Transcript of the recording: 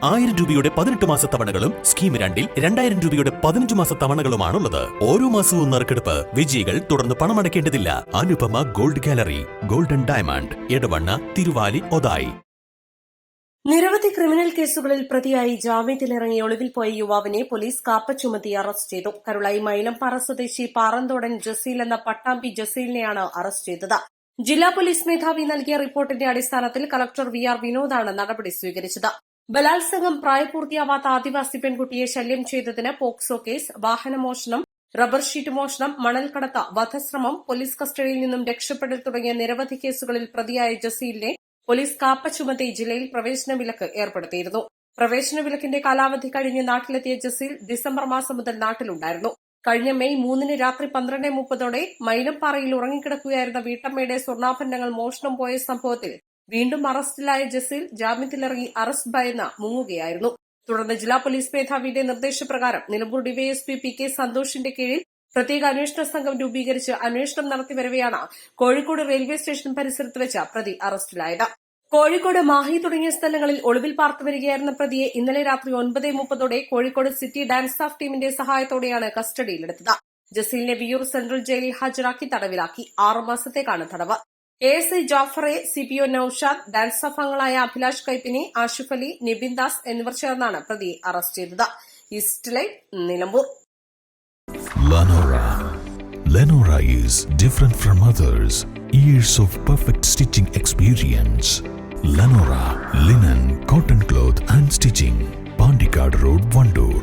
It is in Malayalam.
രൂപയുടെ 18 മാസ തവണകളും സ്കീം 2-ൽ 2000 രൂപയുടെ 15 മാസ തവണകളുമാണുള്ളത്. ഓരോ മാസവും നറുക്കെടുപ്പ്. വിജയികൾ തുടർന്ന് പണമടയ്ക്കേണ്ടതില്ല. Anupama gold gallery, golden diamond, Edavanna, Thiruvali, Othayi. നിരവധി ക്രിമിനൽ കേസുകളിൽ പ്രതിയായി ജാമ്യത്തിലിറങ്ങി ഒളിവിൽ പോയ യുവാവിനെ പോലീസ് കാപ്പ ചുമത്തി അറസ്റ്റ് ചെയ്തു. കരുളായി മൈലംപാറ സ്വദേശി പാറന്തോടൻ ജസീൽ എന്ന പട്ടാമ്പി ജസീലിനെയാണ് അറസ്റ്റ് ചെയ്തത്. ജില്ലാ പോലീസ് മേധാവി നൽകിയ റിപ്പോർട്ടിന്റെ അടിസ്ഥാനത്തിൽ കളക്ടർ VR വിനോദാണ് നടപടി സ്വീകരിച്ചത്. ബലാത്സംഗം, പ്രായപൂർത്തിയാവാത്ത ആദിവാസി പെൺകുട്ടിയെ ശല്യം ചെയ്തതിന് പോക്സോ കേസ്, വാഹനമോഷണം, റബ്ബർ ഷീറ്റ് മോഷണം, മണൽക്കടത്ത്, വധശ്രമം, പോലീസ് കസ്റ്റഡിയിൽ നിന്നും രക്ഷപ്പെടൽ തുടങ്ങിയ നിരവധി കേസുകളിൽ പ്രതിയായ ജസീലിനെ പോലീസ് കാപ്പ ചുമത്തി ജില്ലയിൽ പ്രവേശന വിലക്ക് ഏർപ്പെടുത്തിയിരുന്നു. പ്രവേശന വിലക്കിന്റെ കാലാവധി കഴിഞ്ഞ് നാട്ടിലെത്തിയ ജസീൽ ഡിസംബർ മാസം മുതൽ നാട്ടിലുണ്ടായിരുന്നു. കഴിഞ്ഞ മെയ് 3 രാത്രി 12:30 മൈലംപാറയിൽ ഉറങ്ങിക്കിടക്കുകയായിരുന്ന വീട്ടമ്മയുടെ സ്വർണ്ണാഭരണങ്ങൾ മോഷണം പോയ സംഭവത്തിൽ വീണ്ടും അറസ്റ്റിലായ ജസീൽ ജാമ്യത്തിലിറങ്ങി അറസ്റ്റ് ഭയന്ന് മുങ്ങുകയായിരുന്നു. തുടർന്ന് ജില്ലാ പോലീസ് മേധാവിയുടെ നിർദ്ദേശപ്രകാരം നിലമ്പൂർ ഡിവൈഎസ്പി PK സന്തോഷിന്റെ കീഴിൽ പ്രത്യേക അന്വേഷണ സംഘം രൂപീകരിച്ച് അന്വേഷണം നടത്തിവരവെയാണ് കോഴിക്കോട് റെയിൽവേ സ്റ്റേഷൻ പരിസരത്ത് വെച്ച് പ്രതി അറസ്റ്റിലായത്. കോഴിക്കോട്, മാഹി തുടങ്ങിയ സ്ഥലങ്ങളിൽ ഒളിവിൽ പാർത്തുവരികയായിരുന്ന പ്രതിയെ ഇന്നലെ രാത്രി 9:30 കോഴിക്കോട് സിറ്റി ഡാൻസ് ഓഫ് ടീമിന്റെ സഹായത്തോടെയാണ് കസ്റ്റഡിയിലെടുത്തത്. ജസീലിനെ വിയൂർ സെൻട്രൽ ജയിലിൽ ഹാജരാക്കി തടവിലാക്കി. 6 മാസത്തേക്കാണ് തടവ്. ASI ജാഫറെ, CPO നൌഷാദ്, ഡാൻസ് ഓഫ് അംഗങ്ങളായ അഭിലാഷ് കൈപ്പിനി, ആഷിഫ് അലി, നിബിൻ ദാസ് എന്നിവർ ചേർന്നാണ് പ്രതിയെ അറസ്റ്റ് ചെയ്തത്. East live, Nilambur. Lenora is different from others. Years of perfect stitching experience. Lenora linen, cotton cloth and stitching. Pandikad Road, Vandoor.